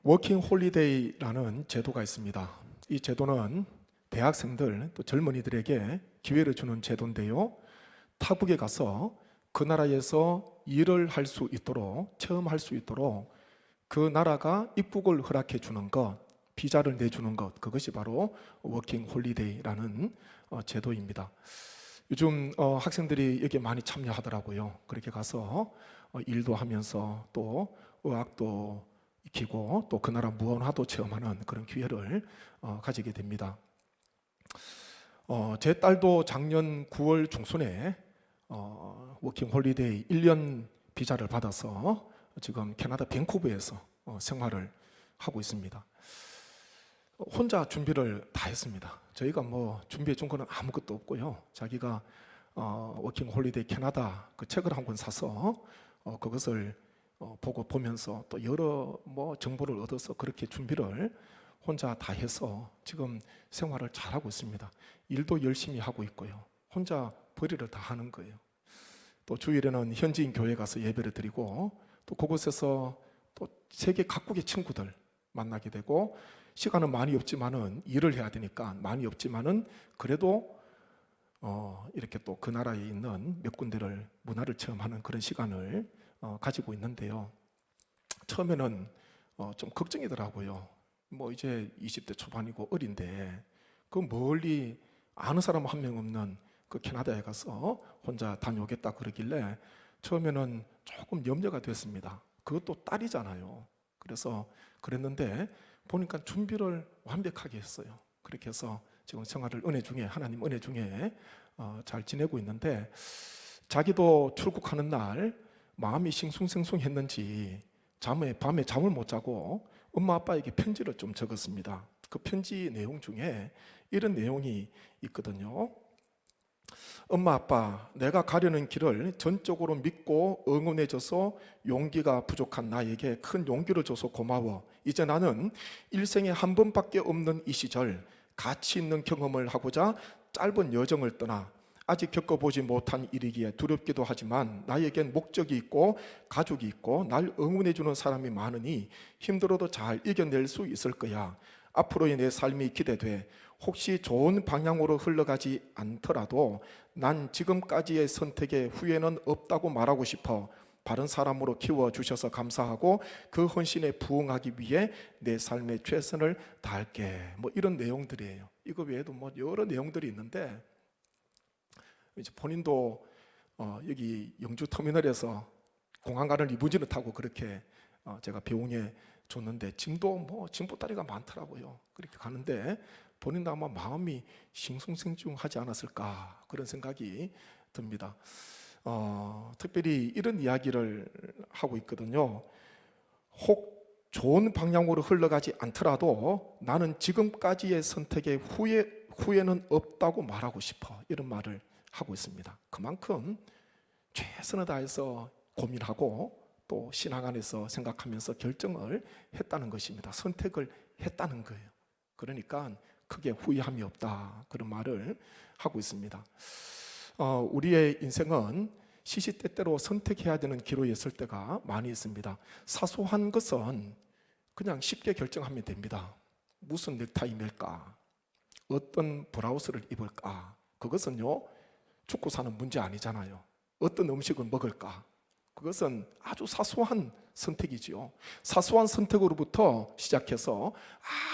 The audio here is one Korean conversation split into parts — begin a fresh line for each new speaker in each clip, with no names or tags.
워킹 홀리데이라는 제도가 있습니다. 이 제도는 대학생들 또 젊은이들에게 기회를 주는 제도인데요. 타국에 가서 그 나라에서 일을 할 수 있도록, 체험할 수 있도록 그 나라가 입국을 허락해 주는 것, 비자를 내주는 것, 그것이 바로 워킹 홀리데이라는 제도입니다. 요즘 학생들이 여기에 많이 참여하더라고요. 그렇게 가서 일도 하면서 또 의학도 익히고 또 그 나라 문화도 체험하는 그런 기회를 가지게 됩니다. 제 딸도 작년 9월 중순에 워킹 홀리데이 1년 비자를 받아서 지금 캐나다 밴쿠버에서 생활을 하고 있습니다. 혼자 준비를 다 했습니다. 저희가 뭐 준비해 준 거는 아무것도 없고요. 자기가 워킹 홀리데이 캐나다 그 책을 한 권 사서 그것을 보고 보면서 또 여러 정보를 얻어서 그렇게 준비를 혼자 다 해서 지금 생활을 잘하고 있습니다. 일도 열심히 하고 있고요. 혼자 벌이를 다 하는 거예요. 또 주일에는 현지인 교회 가서 예배를 드리고 또 그곳에서 또 세계 각국의 친구들 만나게 되고 시간은 많이 없지만은 일을 해야 되니까 많이 없지만은 그래도 이렇게 또 그 나라에 있는 몇 군데를 문화를 체험하는 그런 시간을 가지고 있는데요. 처음에는 좀 걱정이더라고요. 뭐 이제 20대 초반이고 어린데 그 멀리 아는 사람 한 명 없는 그 캐나다에 가서 혼자 다녀오겠다 그러길래 처음에는 조금 염려가 됐습니다. 그것도 딸이잖아요. 그래서 그랬는데 보니까 준비를 완벽하게 했어요. 그렇게 해서 지금 생활을 은혜 중에 하나님 은혜 중에 잘 지내고 있는데 자기도 출국하는 날 마음이 싱숭생숭했는지 밤에 잠을 못 자고 엄마 아빠에게 편지를 좀 적었습니다. 그 편지 내용 중에 이런 내용이 있거든요. 엄마 아빠, 내가 가려는 길을 전적으로 믿고 응원해줘서 용기가 부족한 나에게 큰 용기를 줘서 고마워. 이제 나는 일생에 한 번밖에 없는 이 시절 가치 있는 경험을 하고자 짧은 여정을 떠나 아직 겪어보지 못한 일이기에 두렵기도 하지만 나에겐 목적이 있고 가족이 있고 날 응원해주는 사람이 많으니 힘들어도 잘 이겨낼 수 있을 거야. 앞으로의 내 삶이 기대돼. 혹시 좋은 방향으로 흘러가지 않더라도 난 지금까지의 선택에 후회는 없다고 말하고 싶어. 바른 사람으로 키워주셔서 감사하고 그 헌신에 부응하기 위해 내 삶의 최선을 다할게. 뭐 이런 내용들이에요. 이거 외에도 뭐 여러 내용들이 있는데 이제 본인도 여기 영주 터미널에서 공항 가는 리무진을 타고 그렇게 제가 배웅해 줬는데 짐도 짐보따리가 많더라고요. 그렇게 가는데 본인도 아마 마음이 싱숭생숭하지 않았을까 그런 생각이 듭니다. 특별히 이런 이야기를 하고 있거든요. 혹 좋은 방향으로 흘러가지 않더라도 나는 지금까지의 선택에 후회는 없다고 말하고 싶어. 이런 말을 하고 있습니다. 그만큼 최선을 다해서 고민하고 또 신앙 안에서 생각하면서 결정을 했다는 것입니다. 선택을 했다는 거예요. 그러니까 크게 후회함이 없다 그런 말을 하고 있습니다. 우리의 인생은 시시때때로 선택해야 되는 기로에 있을 때가 많이 있습니다. 사소한 것은 그냥 쉽게 결정하면 됩니다. 무슨 넥타이 멜까? 어떤 브라우스를 입을까? 그것은요 죽고 사는 문제 아니잖아요. 어떤 음식을 먹을까? 그것은 아주 사소한 선택이지요. 사소한 선택으로부터 시작해서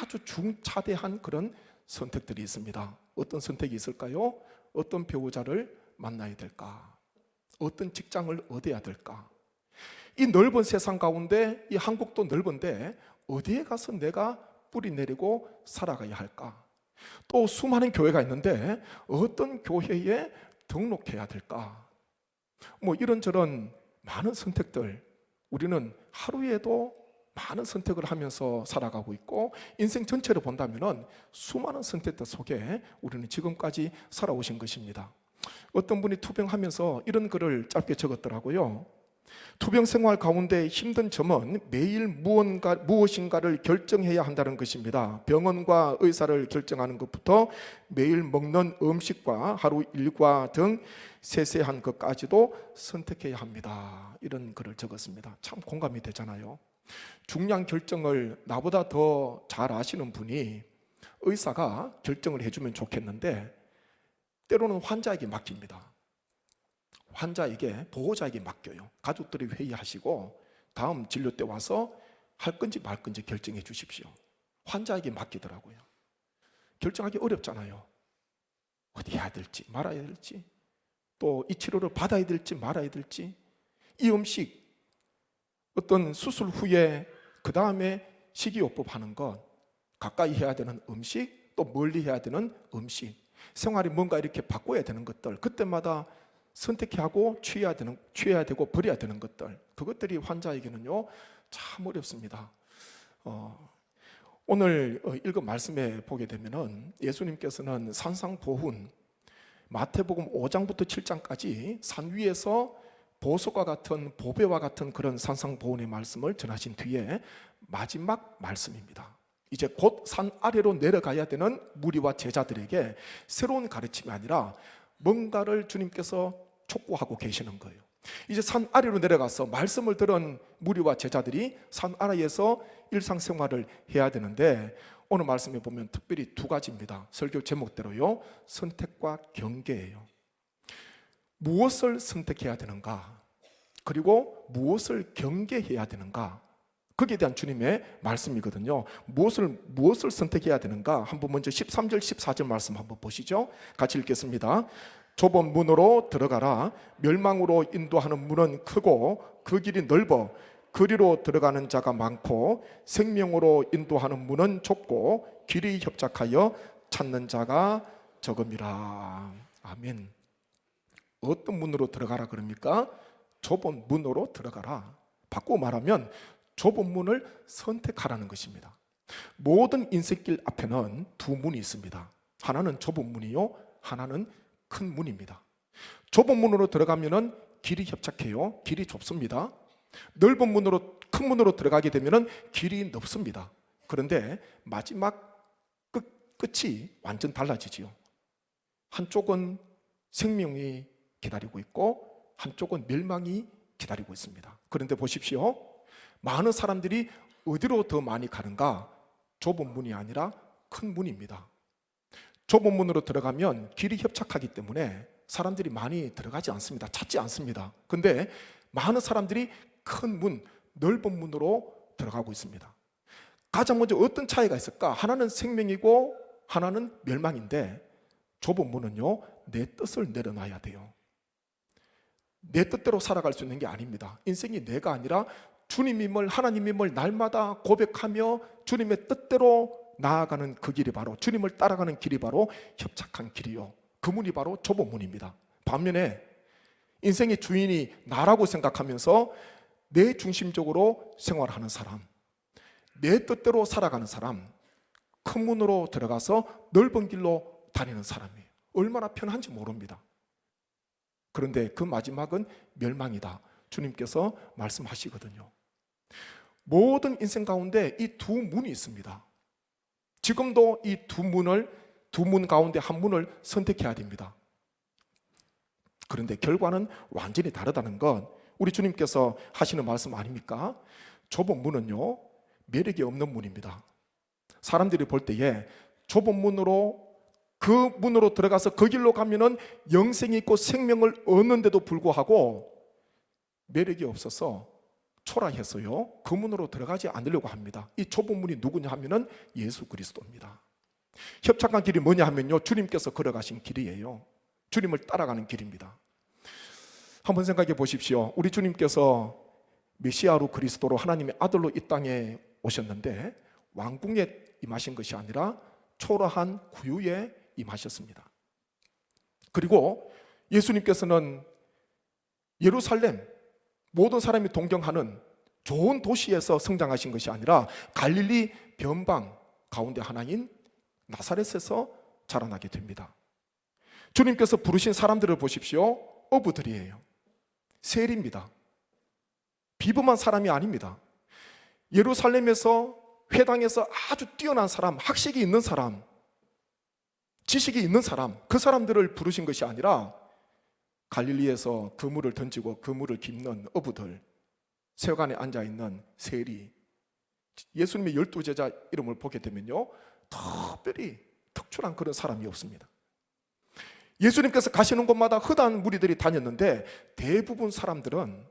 아주 중차대한 그런 선택들이 있습니다. 어떤 선택이 있을까요? 어떤 배우자를 만나야 될까? 어떤 직장을 얻어야 될까? 이 넓은 세상 가운데 이 한국도 넓은데 어디에 가서 내가 뿌리 내리고 살아가야 할까? 또 수많은 교회가 있는데 어떤 교회에 등록해야 될까? 뭐 이런저런 많은 선택들, 우리는 하루에도 많은 선택을 하면서 살아가고 있고 인생 전체를 본다면 수많은 선택들 속에 우리는 지금까지 살아오신 것입니다. 어떤 분이 투병하면서 이런 글을 짧게 적었더라고요. 투병 생활 가운데 힘든 점은 매일 무엇인가를 결정해야 한다는 것입니다. 병원과 의사를 결정하는 것부터 매일 먹는 음식과 하루 일과 등 세세한 것까지도 선택해야 합니다. 이런 글을 적었습니다. 참 공감이 되잖아요. 중요한 결정을 나보다 더 잘 아시는 분이 의사가 결정을 해주면 좋겠는데 때로는 환자에게 맡깁니다. 환자에게, 보호자에게 맡겨요. 가족들이 회의하시고 다음 진료 때 와서 할 건지 말 건지 결정해 주십시오. 환자에게 맡기더라고요. 결정하기 어렵잖아요. 어디 해야 될지 말아야 될지, 또 이 치료를 받아야 될지 말아야 될지, 이 음식, 어떤 수술 후에 그 다음에 식이요법 하는 것, 가까이 해야 되는 음식, 또 멀리 해야 되는 음식, 생활이 뭔가 이렇게 바꿔야 되는 것들, 그때마다 선택해야 하고 취해야 되고 버려야 되는 것들, 그것들이 환자에게는요 참 어렵습니다. 오늘 읽은 말씀에 보게 되면은 예수님께서는 산상보훈, 마태복음 5장부터 7장까지 산 위에서 보석과 같은, 보배와 같은 그런 산상보훈의 말씀을 전하신 뒤에 마지막 말씀입니다. 이제 곧 산 아래로 내려가야 되는 무리와 제자들에게 새로운 가르침이 아니라 뭔가를 주님께서 촉구하고 계시는 거예요. 이제 산 아래로 내려가서 말씀을 들은 무리와 제자들이 산 아래에서 일상생활을 해야 되는데, 오늘 말씀에 보면 특별히 두 가지입니다. 설교 제목대로요, 선택과 경계예요. 무엇을 선택해야 되는가, 그리고 무엇을 경계해야 되는가, 거기에 대한 주님의 말씀이거든요. 무엇을 선택해야 되는가, 한번 먼저 13절 14절 말씀 한번 보시죠. 같이 읽겠습니다. 좁은 문으로 들어가라. 멸망으로 인도하는 문은 크고 그 길이 넓어 그리로 들어가는 자가 많고, 생명으로 인도하는 문은 좁고 길이 협착하여 찾는 자가 적음이라. 아멘. 어떤 문으로 들어가라 그럽니까? 좁은 문으로 들어가라. 바꾸고 말하면 좁은 문을 선택하라는 것입니다. 모든 인생길 앞에는 두 문이 있습니다. 하나는 좁은 문이요, 하나는 큰 문입니다. 좁은 문으로 들어가면은 길이 협착해요. 길이 좁습니다. 넓은 문으로, 큰 문으로 들어가게 되면은 길이 넓습니다. 그런데 마지막 끝이 완전 달라지지요. 한쪽은 생명이 기다리고 있고 한쪽은 멸망이 기다리고 있습니다. 그런데 보십시오. 많은 사람들이 어디로 더 많이 가는가? 좁은 문이 아니라 큰 문입니다. 좁은 문으로 들어가면 길이 협착하기 때문에 사람들이 많이 들어가지 않습니다. 찾지 않습니다. 근데 많은 사람들이 큰 문, 넓은 문으로 들어가고 있습니다. 가장 먼저 어떤 차이가 있을까? 하나는 생명이고 하나는 멸망인데, 좁은 문은요, 내 뜻을 내려놔야 돼요. 내 뜻대로 살아갈 수 있는 게 아닙니다. 인생이 내가 아니라 주님임을, 하나님임을 날마다 고백하며 주님의 뜻대로 나아가는 그 길이 바로, 주님을 따라가는 길이 바로 협착한 길이요, 그 문이 바로 좁은 문입니다. 반면에 인생의 주인이 나라고 생각하면서 내 중심적으로 생활하는 사람, 내 뜻대로 살아가는 사람, 큰 문으로 들어가서 넓은 길로 다니는 사람이에요. 얼마나 편한지 모릅니다. 그런데 그 마지막은 멸망이다, 주님께서 말씀하시거든요. 모든 인생 가운데 이 두 문이 있습니다. 지금도 이 두 문 가운데 한 문을 선택해야 됩니다. 그런데 결과는 완전히 다르다는 건 우리 주님께서 하시는 말씀 아닙니까? 좁은 문은요, 매력이 없는 문입니다. 사람들이 볼 때에 좁은 문으로, 그 문으로 들어가서 그 길로 가면은 영생이 있고 생명을 얻는데도 불구하고 매력이 없어서 초라해서요, 그 문으로 들어가지 않으려고 합니다. 이 좁은 문이 누구냐 하면은 예수 그리스도입니다. 협착한 길이 뭐냐 하면요, 주님께서 걸어가신 길이에요. 주님을 따라가는 길입니다. 한번 생각해 보십시오. 우리 주님께서 메시아로, 그리스도로, 하나님의 아들로 이 땅에 오셨는데 왕궁에 임하신 것이 아니라 초라한 구유에 임하셨습니다. 그리고 예수님께서는 예루살렘, 모든 사람이 동경하는 좋은 도시에서 성장하신 것이 아니라 갈릴리 변방 가운데 하나인 나사렛에서 자라나게 됩니다. 주님께서 부르신 사람들을 보십시오. 어부들이에요. 세리입니다. 비범한 사람이 아닙니다. 예루살렘에서, 회당에서 아주 뛰어난 사람, 학식이 있는 사람, 지식이 있는 사람, 그 사람들을 부르신 것이 아니라 갈릴리에서 그물을 던지고 그물을 깁는 어부들, 세관에 앉아있는 세리, 예수님의 12제자 이름을 보게 되면요, 특별히 특출한 그런 사람이 없습니다. 예수님께서 가시는 곳마다 흔한 무리들이 다녔는데 대부분 사람들은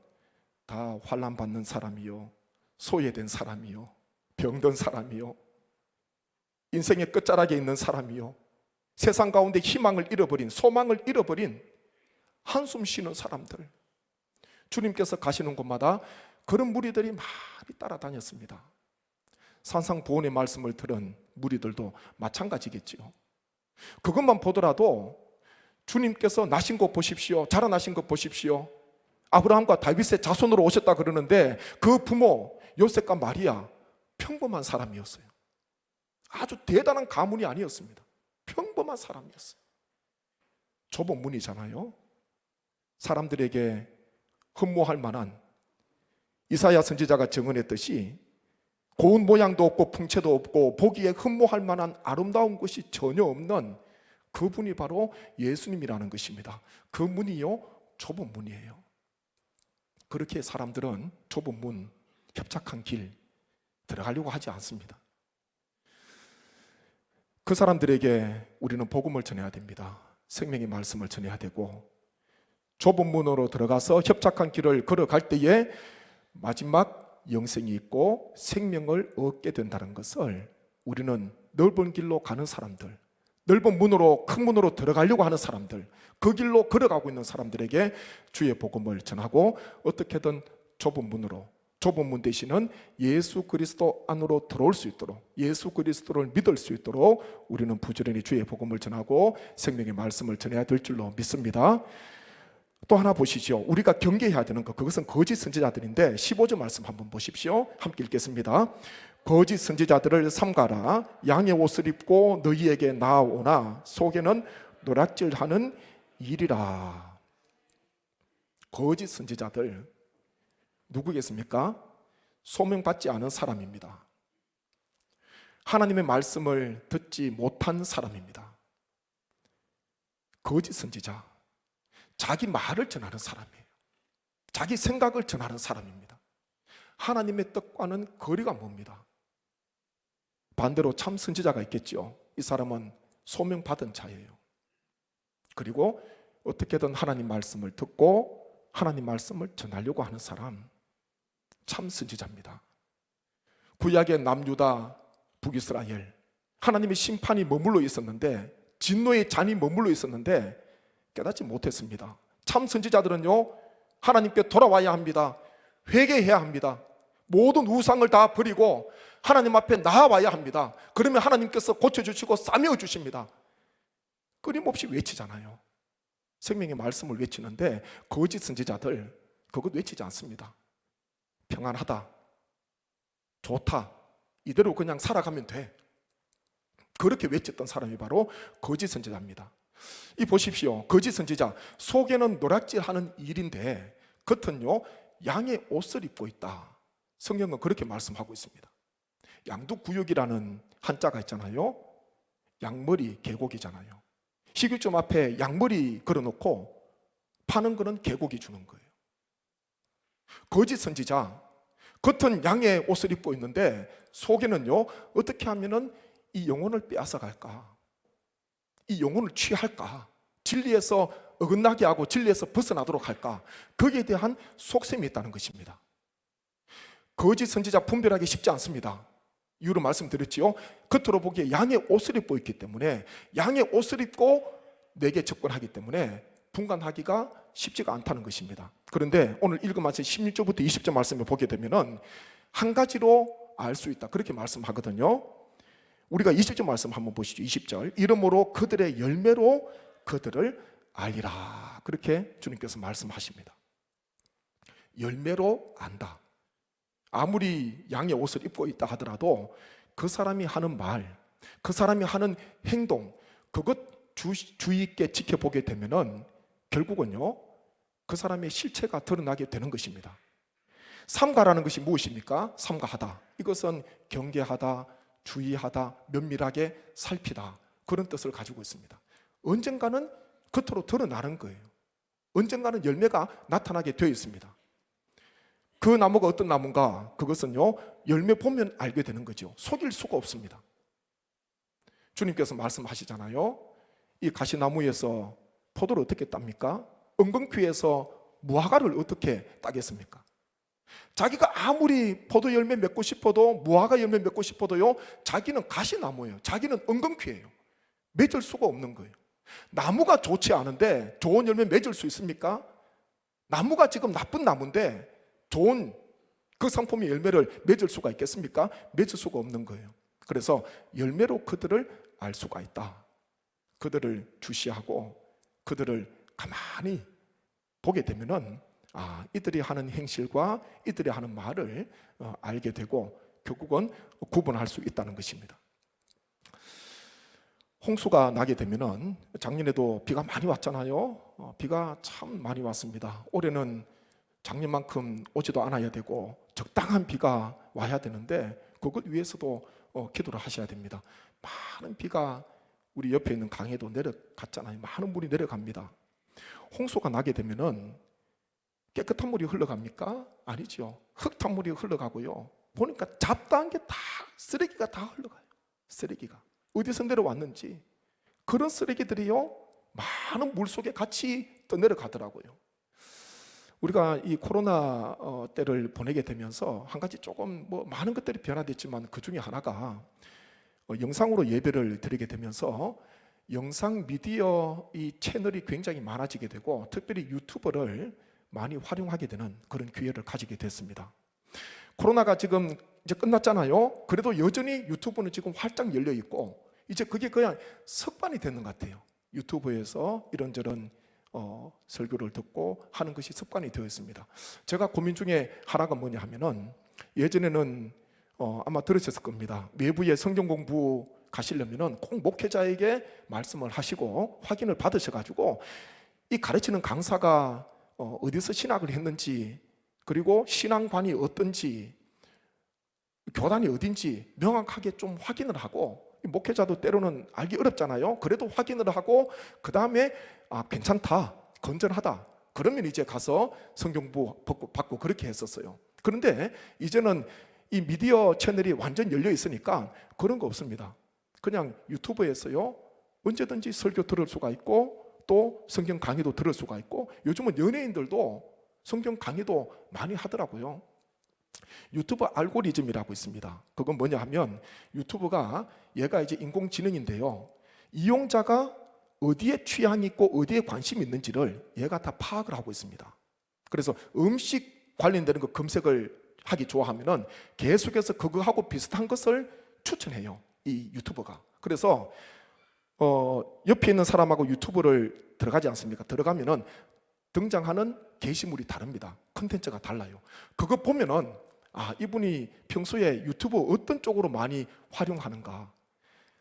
다 환난 받는 사람이요, 소외된 사람이요, 병든 사람이요, 인생의 끝자락에 있는 사람이요, 세상 가운데 희망을 잃어버린, 소망을 잃어버린 한숨 쉬는 사람들, 주님께서 가시는 곳마다 그런 무리들이 많이 따라다녔습니다. 산상보훈의 말씀을 들은 무리들도 마찬가지겠지요. 그것만 보더라도 주님께서 나신 것 보십시오, 자라나신 것 보십시오, 아브라함과 다윗의 자손으로 오셨다 그러는데 그 부모 요셉과 마리아 평범한 사람이었어요. 아주 대단한 가문이 아니었습니다. 평범한 사람이었어요. 좁은 문이잖아요. 사람들에게 흠모할 만한, 이사야 선지자가 증언했듯이 고운 모양도 없고 풍채도 없고 보기에 흠모할 만한 아름다운 것이 전혀 없는 그분이 바로 예수님이라는 것입니다. 그 문이요, 좁은 문이에요. 그렇게 사람들은 좁은 문, 협착한 길 들어가려고 하지 않습니다. 그 사람들에게 우리는 복음을 전해야 됩니다. 생명의 말씀을 전해야 되고, 좁은 문으로 들어가서 협착한 길을 걸어갈 때에 마지막 영생이 있고 생명을 얻게 된다는 것을 우리는 넓은 길로 가는 사람들, 넓은 문으로, 큰 문으로 들어가려고 하는 사람들, 그 길로 걸어가고 있는 사람들에게 주의 복음을 전하고 어떻게든 좁은 문으로, 좁은 문 대신은 예수 그리스도 안으로 들어올 수 있도록, 예수 그리스도를 믿을 수 있도록 우리는 부지런히 주의 복음을 전하고 생명의 말씀을 전해야 될 줄로 믿습니다. 또 하나 보시죠. 우리가 경계해야 되는 것, 그것은 거짓 선지자들인데 15절 말씀 한번 보십시오. 함께 읽겠습니다. 거짓 선지자들을 삼가라. 양의 옷을 입고 너희에게 나아오나 속에는 노략질하는 일이라. 거짓 선지자들 누구겠습니까? 소명받지 않은 사람입니다. 하나님의 말씀을 듣지 못한 사람입니다. 거짓 선지자, 자기 말을 전하는 사람이에요. 자기 생각을 전하는 사람입니다. 하나님의 뜻과는 거리가 멉니다. 반대로 참 선지자가 있겠죠. 이 사람은 소명받은 자예요. 그리고 어떻게든 하나님 말씀을 듣고 하나님 말씀을 전하려고 하는 사람, 참 선지자입니다. 구약의 남유다, 북이스라엘, 하나님의 심판이 머물러 있었는데, 진노의 잔이 머물러 있었는데 깨닫지 못했습니다. 참 선지자들은요, 하나님께 돌아와야 합니다. 회개해야 합니다. 모든 우상을 다 버리고 하나님 앞에 나아와야 합니다. 그러면 하나님께서 고쳐주시고 싸매어 주십니다. 끊임없이 외치잖아요. 생명의 말씀을 외치는데 거짓 선지자들 그것 외치지 않습니다. 평안하다, 좋다, 이대로 그냥 살아가면 돼, 그렇게 외쳤던 사람이 바로 거짓 선지자입니다. 이 보십시오. 거짓 선지자, 속에는 노략질하는 일인데 겉은요 양의 옷을 입고 있다. 성경은 그렇게 말씀하고 있습니다. 양두구육이라는 한자가 있잖아요. 양머리 계곡이잖아요. 식육점 앞에 양머리 걸어놓고 파는 거는 계곡이 주는 거예요. 거짓 선지자, 겉은 양의 옷을 입고 있는데 속에는요 어떻게 하면은 이 영혼을 빼앗아 갈까, 이 영혼을 취할까, 진리에서 어긋나게 하고 진리에서 벗어나도록 할까, 거기에 대한 속셈이 있다는 것입니다. 거짓 선지자 분별하기 쉽지 않습니다. 이유로 말씀드렸지요. 겉으로 보기에 양의 옷을 입고 있기 때문에, 양의 옷을 입고 내게 접근하기 때문에 분간하기가 쉽지가 않다는 것입니다. 그런데 오늘 읽은 말씀 16절부터 20절 말씀을 보게 되면은 한 가지로 알 수 있다, 그렇게 말씀하거든요. 우리가 20절 말씀 한번 보시죠. 20절, 이러므로 그들의 열매로 그들을 알리라, 그렇게 주님께서 말씀하십니다. 열매로 안다. 아무리 양의 옷을 입고 있다 하더라도 그 사람이 하는 말, 그 사람이 하는 행동, 그것 주의 있게 지켜보게 되면은 결국은요 그 사람의 실체가 드러나게 되는 것입니다. 삼가라는 것이 무엇입니까? 삼가하다, 이것은 경계하다, 주의하다, 면밀하게 살피다, 그런 뜻을 가지고 있습니다. 언젠가는 겉으로 드러나는 거예요. 언젠가는 열매가 나타나게 되어 있습니다. 그 나무가 어떤 나무인가? 그것은요, 열매 보면 알게 되는 거죠. 속일 수가 없습니다. 주님께서 말씀하시잖아요. 이 가시나무에서 포도를 어떻게 땁니까? 엉겅퀴에서 무화과를 어떻게 따겠습니까? 자기가 아무리 포도 열매 맺고 싶어도, 무화과 열매 맺고 싶어도요, 자기는 가시나무예요. 자기는 엉겅퀴예요. 맺을 수가 없는 거예요. 나무가 좋지 않은데 좋은 열매 맺을 수 있습니까? 나무가 지금 나쁜 나무인데 좋은 그 상품의 열매를 맺을 수가 있겠습니까? 맺을 수가 없는 거예요. 그래서 열매로 그들을 알 수가 있다. 그들을 주시하고 그들을 가만히 보게 되면은 이들이 하는 행실과 이들이 하는 말을 알게 되고 결국은 구분할 수 있다는 것입니다. 홍수가 나게 되면은 작년에도 비가 많이 왔잖아요. 비가 참 많이 왔습니다. 올해는 작년만큼 오지도 않아야 되고 적당한 비가 와야 되는데 그걸 위해서도 기도를 하셔야 됩니다. 많은 비가 우리 옆에 있는 강에도 내려갔잖아요. 많은 물이 내려갑니다. 홍수가 나게 되면은 깨끗한 물이 흘러갑니까? 아니죠. 흙탕 물이 흘러가고요. 보니까 잡다한 게 다 쓰레기가 다 흘러가요. 쓰레기가 어디서 내려왔는지 그런 쓰레기들이요 많은 물 속에 같이 떠내려가더라고요. 우리가 이 코로나 때를 보내게 되면서 한 가지 조금 많은 것들이 변화됐지만 그 중에 하나가 영상으로 예배를 드리게 되면서 영상 미디어 이 채널이 굉장히 많아지게 되고 특별히 유튜브를 많이 활용하게 되는 그런 기회를 가지게 됐습니다. 코로나가 지금 이제 끝났잖아요. 그래도 여전히 유튜브는 지금 활짝 열려 있고 이제 그게 그냥 습관이 되는 것 같아요. 유튜브에서 이런저런 설교를 듣고 하는 것이 습관이 되어 있습니다. 제가 고민 중에 하나가 뭐냐 하면은 예전에는 아마 들으셨을 겁니다. 외부에 성경 공부 가시려면은 꼭 목회자에게 말씀을 하시고 확인을 받으셔가지고 이 가르치는 강사가 어디서 신학을 했는지 그리고 신앙관이 어떤지 교단이 어딘지 명확하게 좀 확인을 하고 목회자도 때로는 알기 어렵잖아요. 그래도 확인을 하고 그 다음에 괜찮다, 건전하다 그러면 이제 가서 성경부 받고 그렇게 했었어요. 그런데 이제는 이 미디어 채널이 완전 열려 있으니까 그런 거 없습니다. 그냥 유튜브에서요 언제든지 설교 들을 수가 있고 또 성경 강의도 들을 수가 있고 요즘은 연예인들도 성경 강의도 많이 하더라고요. 유튜브 알고리즘이라고 있습니다. 그건 뭐냐 하면 유튜브가 얘가 이제 인공지능인데요. 이용자가 어디에 취향이 있고 어디에 관심이 있는지를 얘가 다 파악을 하고 있습니다. 그래서 음식 관련되는 거 검색을 하기 좋아하면은 계속해서 그거하고 비슷한 것을 추천해요. 이 유튜버가. 그래서 옆에 있는 사람하고 유튜브를 들어가지 않습니까? 들어가면은 등장하는 게시물이 다릅니다. 컨텐츠가 달라요. 그거 보면은 이분이 평소에 유튜브 어떤 쪽으로 많이 활용하는가.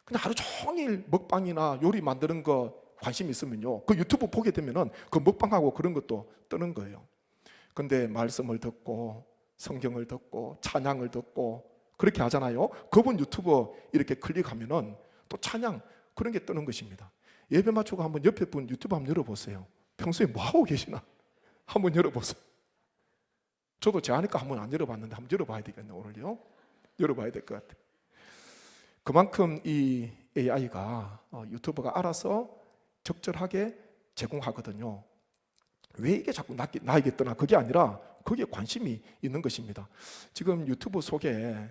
그냥 하루 종일 먹방이나 요리 만드는 거 관심 있으면요 그 유튜브 보게 되면은 그 먹방하고 그런 것도 뜨는 거예요. 근데 말씀을 듣고 성경을 듣고 찬양을 듣고 그렇게 하잖아요. 그분 유튜브 이렇게 클릭하면은 또 찬양 그런 게 뜨는 것입니다. 예배 마치고 한번 옆에 분 유튜브 한번 열어보세요. 평소에 뭐 하고 계시나 한번 열어보세요. 저도 제 아니까 한번 안 열어봤는데 한번 열어봐야 되겠네요. 오늘요 열어봐야 될 것 같아요. 그만큼 이 AI가 유튜브가 알아서 적절하게 제공하거든요. 왜 이게 자꾸 나에게 떠나? 그게 아니라 거기에 관심이 있는 것입니다. 지금 유튜브 속에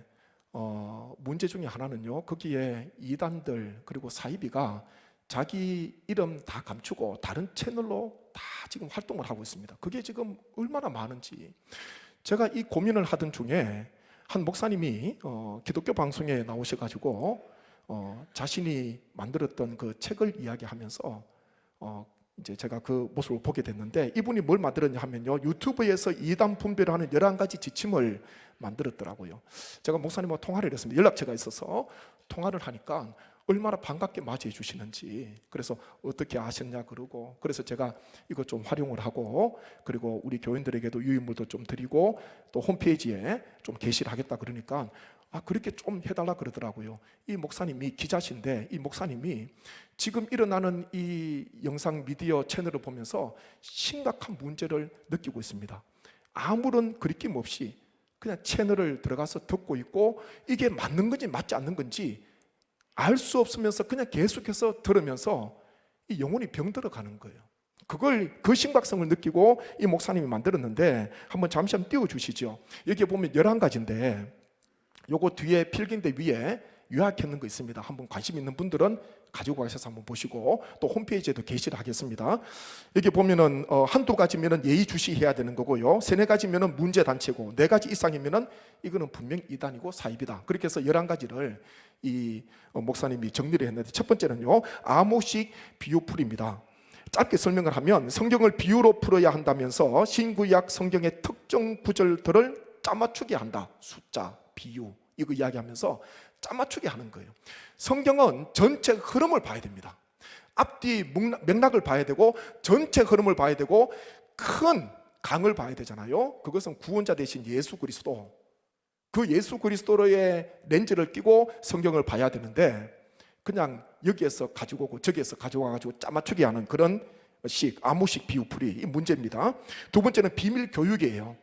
문제 중에 하나는요 거기에 이단들 그리고 사이비가 자기 이름 다 감추고 다른 채널로 다 지금 활동을 하고 있습니다. 그게 지금 얼마나 많은지. 제가 이 고민을 하던 중에 한 목사님이 기독교 방송에 나오셔가지고 자신이 만들었던 그 책을 이야기하면서 이제 제가 그 모습을 보게 됐는데 이분이 뭘 만들었냐 하면요 유튜브에서 이단 분별을 하는 11가지 지침을 만들었더라고요. 제가 목사님하고 통화를 했습니다. 연락처가 있어서 통화를 하니까 얼마나 반갑게 맞이해 주시는지 그래서 어떻게 아셨냐 그러고 그래서 제가 이거 좀 활용을 하고 그리고 우리 교인들에게도 유인물도 좀 드리고 또 홈페이지에 좀 게시를 하겠다 그러니까 그렇게 좀 해달라 그러더라고요. 이 목사님이 기자신데 이 목사님이 지금 일어나는 이 영상 미디어 채널을 보면서 심각한 문제를 느끼고 있습니다. 아무런 거리낌 없이 그냥 채널을 들어가서 듣고 있고, 이게 맞는 건지 맞지 않는 건지 알 수 없으면서 그냥 계속해서 들으면서 이 영혼이 병들어 가는 거예요. 그 심각성을 느끼고 이 목사님이 만들었는데, 한번 잠시 띄워주시죠. 여기 보면 11가지인데 요거 뒤에 필기인데 위에 요약해 놓은 거 있습니다. 한번 관심 있는 분들은 가지고 가셔서 한번 보시고, 또 홈페이지에도 게시를 하겠습니다. 여기 보면은 한두 가지면은 예의주시해야 되는 거고요, 3-4가지면은 문제단체고, 4가지 이상이면은 이거는 분명 이단이고 사입이다. 그렇게 해서 11가지를 이 목사님이 정리를 했는데, 첫 번째는요, 아모식 비유풀입니다. 짧게 설명을 하면 성경을 비유로 풀어야 한다면서 신구약 성경의 특정 구절들을 짜맞추게 한다. 숫자, 비유 이거 이야기하면서 짜맞추게 하는 거예요. 성경은 전체 흐름을 봐야 됩니다. 앞뒤 맥락을 봐야 되고, 전체 흐름을 봐야 되고, 큰 강을 봐야 되잖아요. 그것은 구원자 되신 예수 그리스도, 그 예수 그리스도의 렌즈를 끼고 성경을 봐야 되는데, 그냥 여기에서 가지고 오고 저기에서 가져와가지고 짜맞추게 하는 그런 아무식 비유풀이 문제입니다. 두 번째는 비밀 교육이에요.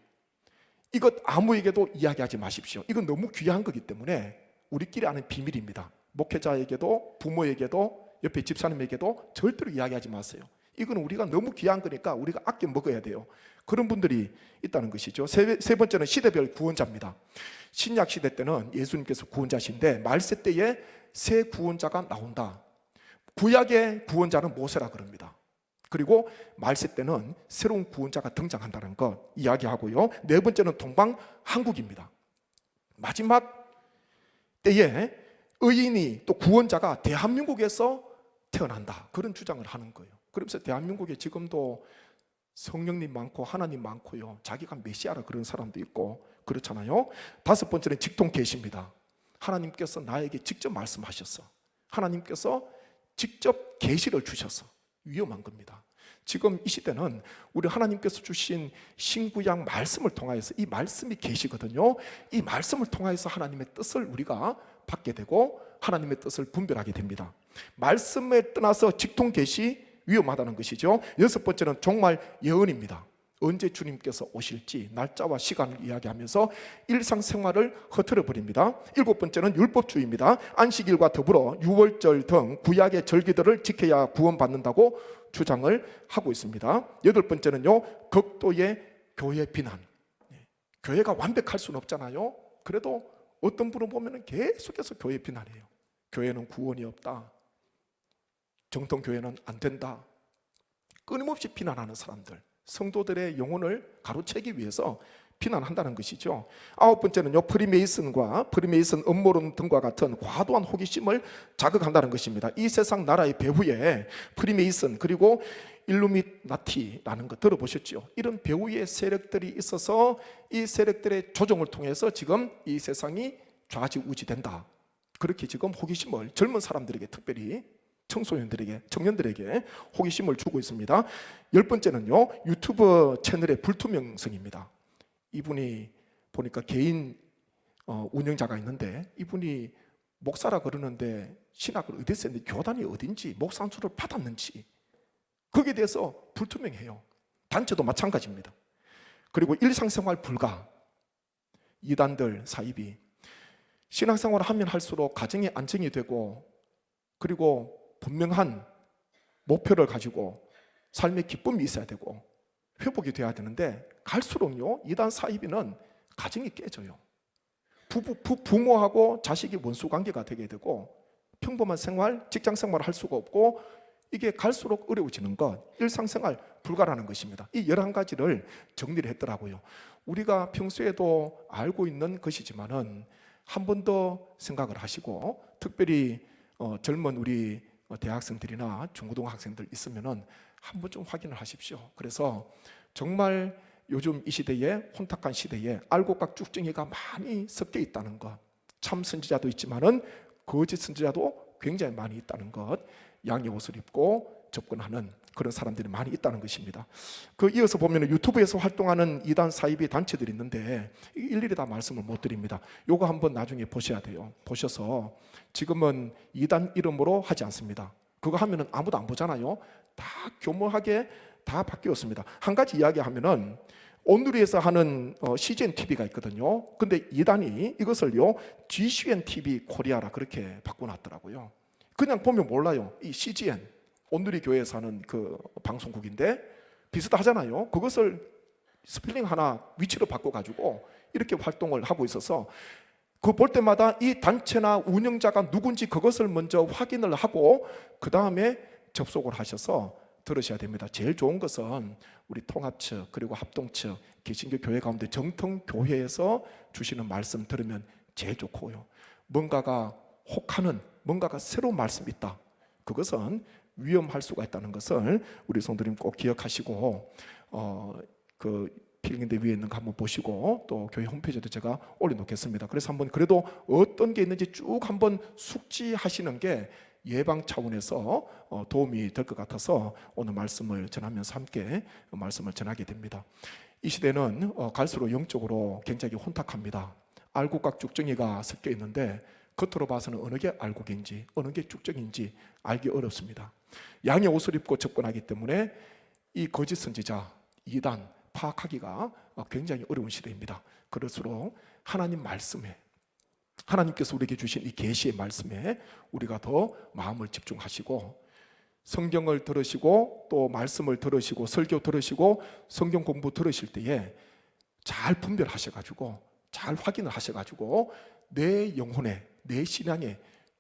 이것 아무에게도 이야기하지 마십시오. 이건 너무 귀한 거기 때문에 우리끼리 아는 비밀입니다. 목회자에게도, 부모에게도, 옆에 집사님에게도 절대로 이야기하지 마세요. 이건 우리가 너무 귀한 거니까 우리가 아껴 먹어야 돼요. 그런 분들이 있다는 것이죠. 세 번째는 시대별 구원자입니다. 신약 시대 때는 예수님께서 구원자신데, 말세 때에 새 구원자가 나온다. 구약의 구원자는 모세라 그럽니다. 그리고 말세 때는 새로운 구원자가 등장한다는 것 이야기하고요. 4번째는 동방한국입니다. 마지막 때에 의인이, 또 구원자가 대한민국에서 태어난다, 그런 주장을 하는 거예요. 그러면서 대한민국에 지금도 성령님 많고 하나님 많고요, 자기가 메시아라 그런 사람도 있고 그렇잖아요. 5번째는 직통 계시입니다. 하나님께서 나에게 직접 말씀하셨어. 하나님께서 직접 계시를 주셔서 위험한 겁니다. 지금 이 시대는 우리 하나님께서 주신 신구약 말씀을 통하여서 이 말씀이 계시거든요. 이 말씀을 통하여서 하나님의 뜻을 우리가 받게 되고 하나님의 뜻을 분별하게 됩니다. 말씀에 떠나서 직통 계시 위험하다는 것이죠. 6번째는 종말 예언입니다. 언제 주님께서 오실지 날짜와 시간을 이야기하면서 일상생활을 흐트러 버립니다. 7번째는 율법주의입니다. 안식일과 더불어 유월절 등 구약의 절기들을 지켜야 구원받는다고 주장을 하고 있습니다. 8번째는요, 극도의 교회 비난. 교회가 완벽할 수는 없잖아요. 그래도 어떤 분을 보면 계속해서 교회 비난해요. 교회는 구원이 없다, 정통교회는 안 된다, 끊임없이 비난하는 사람들, 성도들의 영혼을 가로채기 위해서 비난한다는 것이죠. 9번째는요, 프리메이슨 음모론 등과 같은 과도한 호기심을 자극한다는 것입니다. 이 세상 나라의 배후에 프리메이슨 그리고 일루미나티라는 거 들어보셨죠? 이런 배후의 세력들이 있어서 이 세력들의 조종을 통해서 지금 이 세상이 좌지우지된다, 그렇게 지금 호기심을 젊은 사람들에게, 특별히 청소년들에게, 청년들에게 호기심을 주고 있습니다. 10번째는요, 유튜브 채널의 불투명성입니다. 이분이 보니까 개인 운영자가 있는데, 이분이 목사라 그러는데 신학을 어디서 했는지, 교단이 어딘지, 목사 안수를 받았는지 거기에 대해서 불투명해요. 단체도 마찬가지입니다. 그리고 일상생활 불가, 이단들 사입이 신앙생활을 하면 할수록 가정이 안정이 되고, 그리고 분명한 목표를 가지고 삶의 기쁨이 있어야 되고 회복이 돼야 되는데, 갈수록요, 이단 사이비는 가정이 깨져요. 부모하고 자식이 원수 관계가 되게 되고, 평범한 생활, 직장 생활을 할 수가 없고, 이게 갈수록 어려워지는 것, 일상생활 불가라는 것입니다. 이 11가지를 정리를 했더라고요. 우리가 평소에도 알고 있는 것이지만은 한 번 더 생각을 하시고, 특별히 젊은 우리 대학생들이나 중고등학생들 있으면은 한번 좀 확인을 하십시오. 그래서 정말 요즘 이 시대에, 혼탁한 시대에 알곡과 쭉정이가 많이 섞여 있다는 것, 참 선지자도 있지만은 거짓 선지자도 굉장히 많이 있다는 것, 양의 옷을 입고 접근하는 그런 사람들이 많이 있다는 것입니다. 그 이어서 보면 유튜브에서 활동하는 이단 사이비 단체들이 있는데 일일이 다 말씀을 못 드립니다. 요거 한번 나중에 보셔야 돼요. 보셔서, 지금은 이단 이름으로 하지 않습니다. 그거 하면은 아무도 안 보잖아요. 다 교묘하게 다 바뀌었습니다. 한 가지 이야기하면은 온누리에서 하는 CGN TV가 있거든요. 근데 이단이 이것을요 GCN TV 코리아라 그렇게 바꿔놨더라고요. 그냥 보면 몰라요. 이 CGN 온누리 교회에서 하는 그 방송국인데 비슷하잖아요. 그것을 스펠링 하나 위치로 바꿔가지고 이렇게 활동을 하고 있어서 그 볼 때마다 이 단체나 운영자가 누군지 그것을 먼저 확인을 하고 그 다음에 접속을 하셔서 들으셔야 됩니다. 제일 좋은 것은 우리 통합측 그리고 합동측 개신교 교회 가운데 정통 교회에서 주시는 말씀 들으면 제일 좋고요. 뭔가가 혹하는 뭔가가 새로운 말씀이 있다. 그것은 위험할 수가 있다는 것을 우리 성도님 꼭 기억하시고 그 필기인데 위에 있는 거 한번 보시고 또 교회 홈페이지에도 제가 올려놓겠습니다. 그래서 한번 그래도 어떤 게 있는지 쭉 한번 숙지하시는 게 예방 차원에서 도움이 될 것 같아서 오늘 말씀을 전하면서 함께 말씀을 전하게 됩니다. 이 시대는 갈수록 영적으로 굉장히 혼탁합니다. 알곡각 쭉정이가 섞여 있는데 겉으로 봐서는 어느 게 알곡인지 어느 게 쭉정인지 알기 어렵습니다. 양의 옷을 입고 접근하기 때문에 이 거짓 선지자, 이단 파악하기가 굉장히 어려운 시대입니다. 그럴수록 하나님 말씀에 하나님께서 우리에게 주신 이 계시의 말씀에 우리가 더 마음을 집중하시고 성경을 들으시고 또 말씀을 들으시고 설교 들으시고 성경 공부 들으실 때에 잘 분별하셔가지고 잘 확인을 하셔가지고 내 영혼에 내 신앙에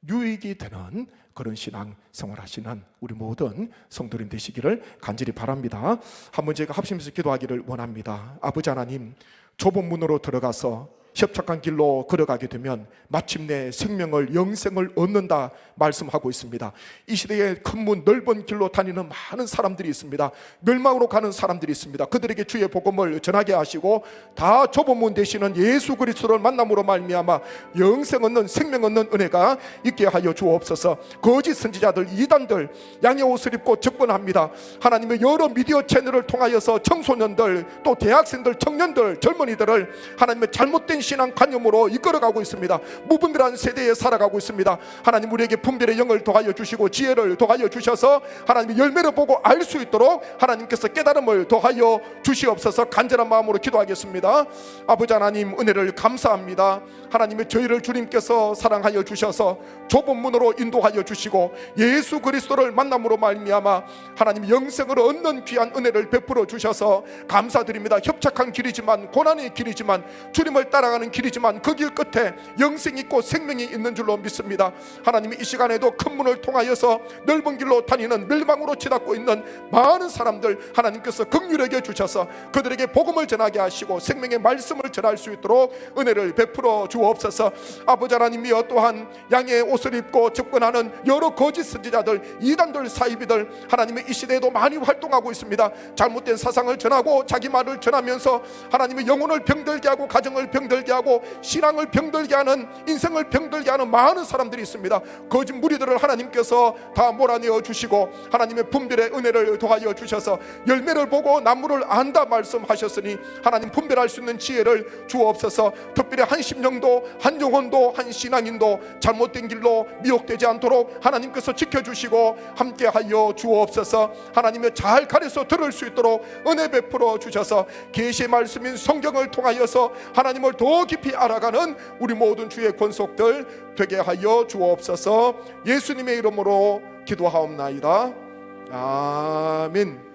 유익이 되는 그런 신앙 생활하시는 우리 모든 성도님 되시기를 간절히 바랍니다. 한번 제가 합심해서 기도하기를 원합니다. 아버지 하나님, 좁은 문으로 들어가서 협착한 길로 걸어가게 되면 마침내 생명을 영생을 얻는다 말씀하고 있습니다. 이 시대에 큰 문 넓은 길로 다니는 많은 사람들이 있습니다. 멸망으로 가는 사람들이 있습니다. 그들에게 주의 복음을 전하게 하시고 다 좁은 문 되시는 예수 그리스도를 만남으로 말미암아 영생 얻는 생명 얻는 은혜가 있게 하여 주옵소서. 거짓 선지자들 이단들 양의 옷을 입고 접근합니다. 하나님의 여러 미디어 채널을 통하여서 청소년들 또 대학생들 청년들 젊은이들을 하나님의 잘못된 신앙 관념으로 이끌어가고 있습니다. 무분별한 세대에 살아가고 있습니다. 하나님 우리에게 분별의 영을 더하여 주시고 지혜를 더하여 주셔서 하나님의 열매를 보고 알 수 있도록 하나님께서 깨달음을 더하여 주시옵소서. 간절한 마음으로 기도하겠습니다. 아버지 하나님 은혜를 감사합니다. 하나님의 저희를 주님께서 사랑하여 주셔서 좁은 문으로 인도하여 주시고 예수 그리스도를 만남으로 말미암아 하나님 영생을 얻는 귀한 은혜를 베풀어 주셔서 감사드립니다. 협착한 길이지만 고난의 길이지만 주님을 따라가는 길이지만 그 길 끝에 영생이 있고 생명이 있는 줄로 믿습니다. 하나님이 이 시간에도 큰 문을 통하여서 넓은 길로 다니는 멸망으로 치닫고 있는 많은 사람들 하나님께서 긍휼하게 주셔서 그들에게 복음을 전하게 하시고 생명의 말씀을 전할 수 있도록 은혜를 베풀어 주옵소서. 아버지 하나님이여 또한 양의 옷을 입고 접근하는 여러 거짓 선지자들 이단들 사이비들 하나님의 이 시대에도 많이 활동하고 있습니다. 잘못된 사상을 전하고 자기 말을 전하면서 하나님의 영혼을 병들게 하고 가정을 병들게 하고 신앙을 병들게 하는 인생을 병들게 하는 많은 사람들이 있습니다. 거짓 무리들을 하나님께서 다 몰아내어 주시고 하나님의 분별의 은혜를 더하여 주셔서 열매를 보고 나무를 안다 말씀하셨으니 하나님 분별할 수 있는 지혜를 주옵소서. 특별히 한 심령도 한 영혼도 한 신앙인도 잘못된 길로 미혹되지 않도록 하나님께서 지켜주시고 함께하여 주옵소서. 하나님의 잘 가려서 들을 수 있도록 은혜 베풀어 주셔서 계시의 말씀인 성경을 통하여서 하나님을 더 깊이 알아가는 우리 모든 주의 권속들 되게 하여 주옵소서. 예수님의 이름으로 기도하옵나이다. 아멘.